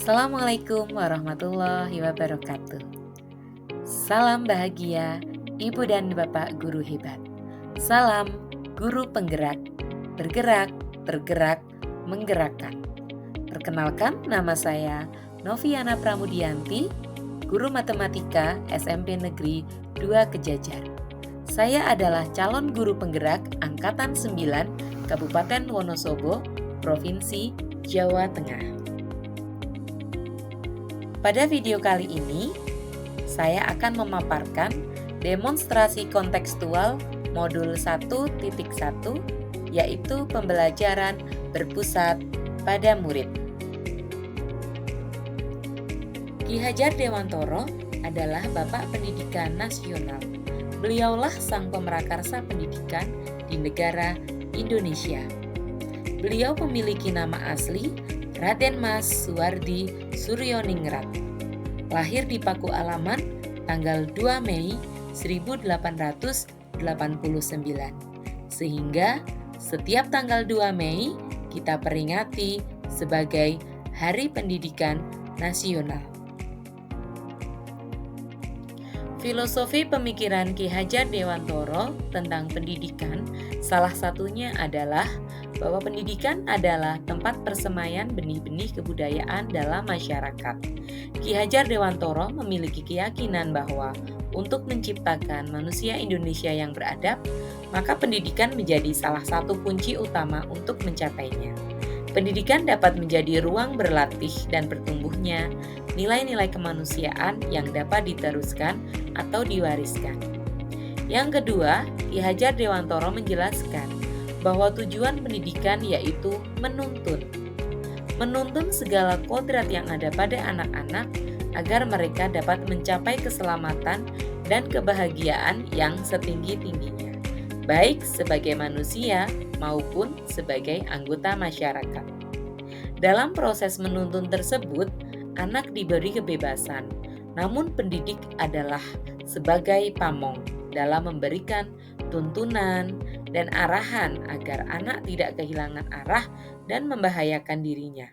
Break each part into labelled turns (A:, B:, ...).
A: Assalamualaikum warahmatullahi wabarakatuh. Salam bahagia, Ibu dan Bapak guru hebat. Salam guru penggerak, bergerak, tergerak, menggerakkan. Perkenalkan, nama saya Noviana Pramudianti, guru matematika SMP Negeri 2 Kejajar. Saya adalah calon guru penggerak Angkatan 9 Kabupaten Wonosobo, Provinsi Jawa Tengah. Pada video kali ini, saya akan memaparkan demonstrasi kontekstual modul 1.1, yaitu pembelajaran berpusat pada murid. Ki Hajar Dewantoro adalah Bapak Pendidikan Nasional. Beliaulah sang pemrakarsa pendidikan di negara Indonesia. Beliau memiliki nama asli Raden Mas Suwardi Suryoningrat. Lahir di Paku Alaman tanggal 2 Mei 1889. Sehingga setiap tanggal 2 Mei kita peringati sebagai Hari Pendidikan Nasional. Filosofi pemikiran Ki Hajar Dewantoro tentang pendidikan salah satunya adalah bahwa pendidikan adalah tempat persemaian benih-benih kebudayaan dalam masyarakat. Ki Hajar Dewantoro memiliki keyakinan bahwa untuk menciptakan manusia Indonesia yang beradab, maka pendidikan menjadi salah satu kunci utama untuk mencapainya. Pendidikan dapat menjadi ruang berlatih dan bertumbuhnya nilai-nilai kemanusiaan yang dapat diteruskan atau diwariskan. Yang kedua, Ki Hajar Dewantoro menjelaskan bahwa tujuan pendidikan yaitu menuntun. Menuntun segala kodrat yang ada pada anak-anak agar mereka dapat mencapai keselamatan dan kebahagiaan yang setinggi-tingginya, baik sebagai manusia maupun sebagai anggota masyarakat. Dalam proses menuntun tersebut, anak diberi kebebasan, namun pendidik adalah sebagai pamong dalam memberikan tuntunan dan arahan agar anak tidak kehilangan arah dan membahayakan dirinya.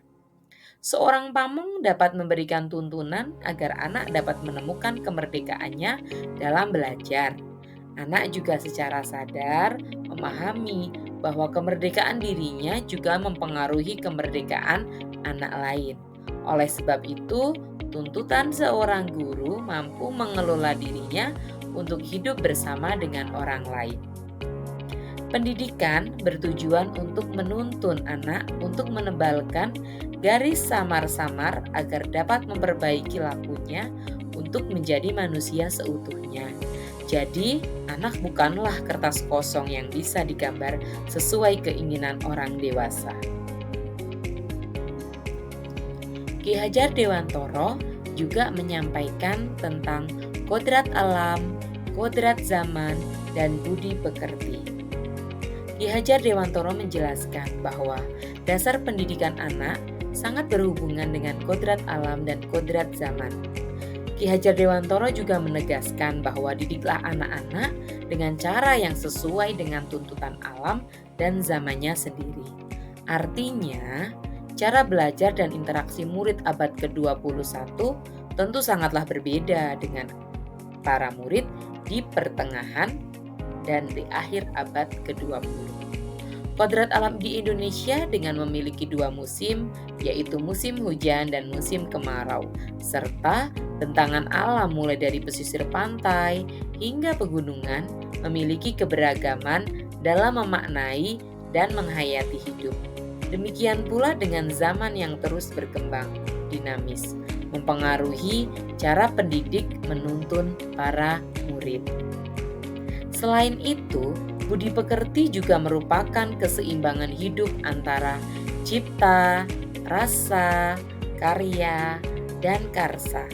A: Seorang pamong dapat memberikan tuntunan agar anak dapat menemukan kemerdekaannya dalam belajar. Anak juga secara sadar memahami bahwa kemerdekaan dirinya juga mempengaruhi kemerdekaan anak lain. Oleh sebab itu, tuntutan seorang guru mampu mengelola dirinya untuk hidup bersama dengan orang lain. Pendidikan bertujuan untuk menuntun anak untuk menebalkan garis samar-samar agar dapat memperbaiki lakunya untuk menjadi manusia seutuhnya. Jadi, anak bukanlah kertas kosong yang bisa digambar sesuai keinginan orang dewasa. Ki Hajar Dewantoro juga menyampaikan tentang kodrat alam, kodrat zaman, dan budi pekerti. Ki Hajar Dewantoro menjelaskan bahwa dasar pendidikan anak sangat berhubungan dengan kodrat alam dan kodrat zaman. Ki Hajar Dewantoro juga menegaskan bahwa didiklah anak-anak dengan cara yang sesuai dengan tuntutan alam dan zamannya sendiri. Artinya, cara belajar dan interaksi murid abad ke-21 tentu sangatlah berbeda dengan para murid di pertengahan dan di akhir abad ke-20. Kodrat alam di Indonesia dengan memiliki 2 musim, yaitu musim hujan dan musim kemarau, serta bentangan alam mulai dari pesisir pantai hingga pegunungan memiliki keberagaman dalam memaknai dan menghayati hidup. Demikian pula dengan zaman yang terus berkembang, dinamis, mempengaruhi cara pendidik menuntun para murid. Selain itu, budi pekerti juga merupakan keseimbangan hidup antara cipta, rasa, karya, dan karsa.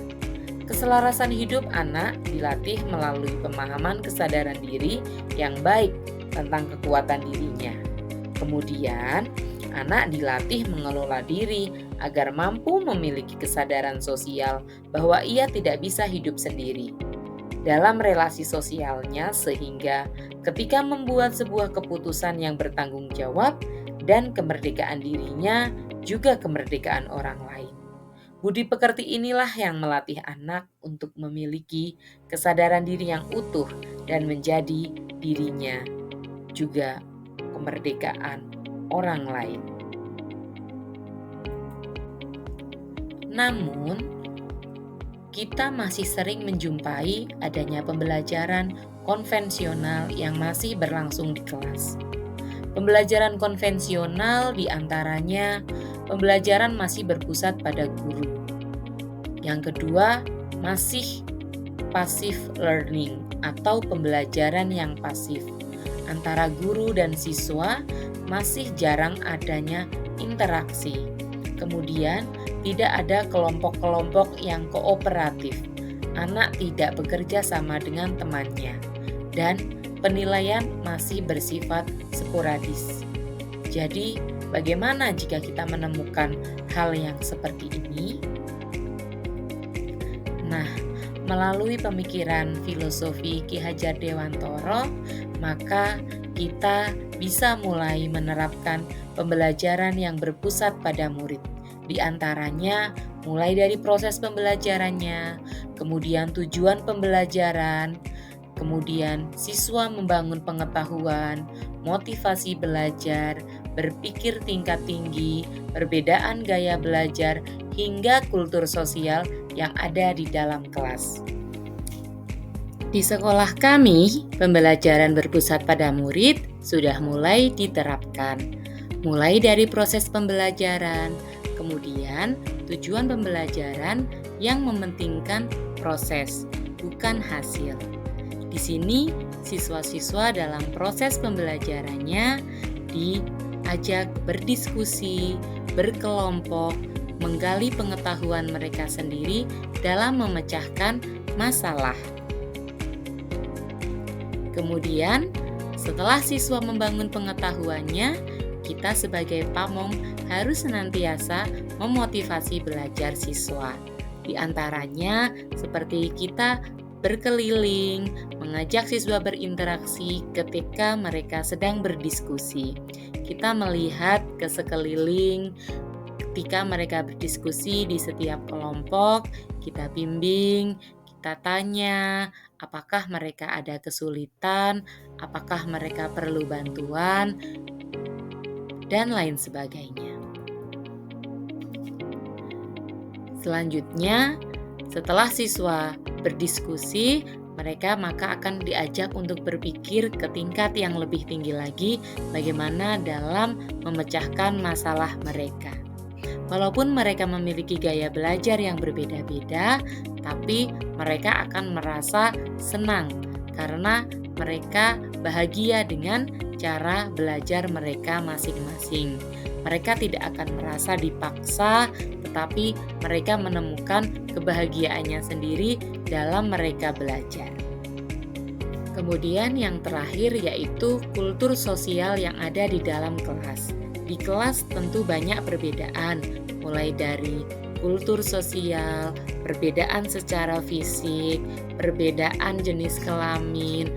A: Keselarasan hidup anak dilatih melalui pemahaman kesadaran diri yang baik tentang kekuatan dirinya. Kemudian, anak dilatih mengelola diri agar mampu memiliki kesadaran sosial bahwa ia tidak bisa hidup sendiri dalam relasi sosialnya, sehingga ketika membuat sebuah keputusan yang bertanggung jawab dan kemerdekaan dirinya juga kemerdekaan orang lain. Budi pekerti inilah yang melatih anak untuk memiliki kesadaran diri yang utuh dan menjadi dirinya, juga kemerdekaan orang lain. Namun, kita masih sering menjumpai adanya pembelajaran konvensional yang masih berlangsung di kelas. Pembelajaran konvensional diantaranya pembelajaran masih berpusat pada guru. Yang kedua, masih passive learning atau pembelajaran yang pasif. Antara guru dan siswa masih jarang adanya interaksi. Kemudian, tidak ada kelompok-kelompok yang kooperatif. Anak tidak bekerja sama dengan temannya. Dan penilaian masih bersifat sporadis. Jadi, bagaimana jika kita menemukan hal yang seperti ini? Nah, melalui pemikiran filosofi Ki Hajar Dewantoro, maka kita bisa mulai menerapkan pembelajaran yang berpusat pada murid. Di antaranya, mulai dari proses pembelajarannya, kemudian tujuan pembelajaran, kemudian siswa membangun pengetahuan, motivasi belajar, berpikir tingkat tinggi, perbedaan gaya belajar, hingga kultur sosial yang ada di dalam kelas. Di sekolah kami, pembelajaran berpusat pada murid sudah mulai diterapkan. Mulai dari proses pembelajaran, kemudian tujuan pembelajaran yang mementingkan proses, bukan hasil. Di sini, siswa-siswa dalam proses pembelajarannya diajak berdiskusi, berkelompok, menggali pengetahuan mereka sendiri dalam memecahkan masalah. Kemudian, setelah siswa membangun pengetahuannya, kita sebagai pamong harus senantiasa memotivasi belajar siswa. Di antaranya, seperti kita berkeliling, mengajak siswa berinteraksi ketika mereka sedang berdiskusi. Kita melihat ke sekeliling ketika mereka berdiskusi di setiap kelompok, kita bimbing, kita tanya apakah mereka ada kesulitan, apakah mereka perlu bantuan, dan lain sebagainya. Selanjutnya, setelah siswa berdiskusi, mereka maka akan diajak untuk berpikir ke tingkat yang lebih tinggi lagi bagaimana dalam memecahkan masalah mereka. Walaupun mereka memiliki gaya belajar yang berbeda-beda, tapi mereka akan merasa senang karena mereka bahagia dengan cara belajar mereka masing-masing. Mereka tidak akan merasa dipaksa, tetapi mereka menemukan kebahagiaannya sendiri dalam mereka belajar. Kemudian yang terakhir yaitu kultur sosial yang ada di dalam kelas. Di kelas tentu banyak perbedaan, mulai dari kultur sosial, perbedaan secara fisik, perbedaan jenis kelamin,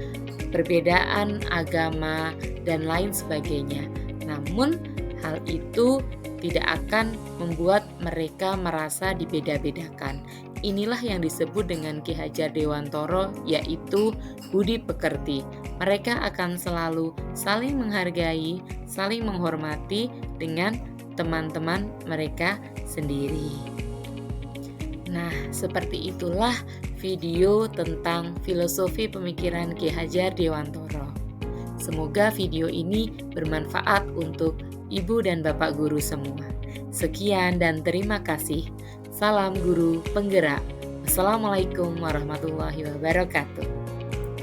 A: perbedaan agama, dan lain sebagainya. Namun, hal itu tidak akan membuat mereka merasa dibeda-bedakan. Inilah yang disebut dengan Ki Hajar Dewantoro, yaitu budi pekerti. Mereka akan selalu saling menghargai, saling menghormati dengan teman-teman mereka sendiri. Nah, seperti itulah video tentang filosofi pemikiran Ki Hajar Dewantoro. Semoga video ini bermanfaat untuk Ibu dan Bapak guru semua. Sekian dan terima kasih. Salam guru penggerak. Wassalamualaikum warahmatullahi wabarakatuh.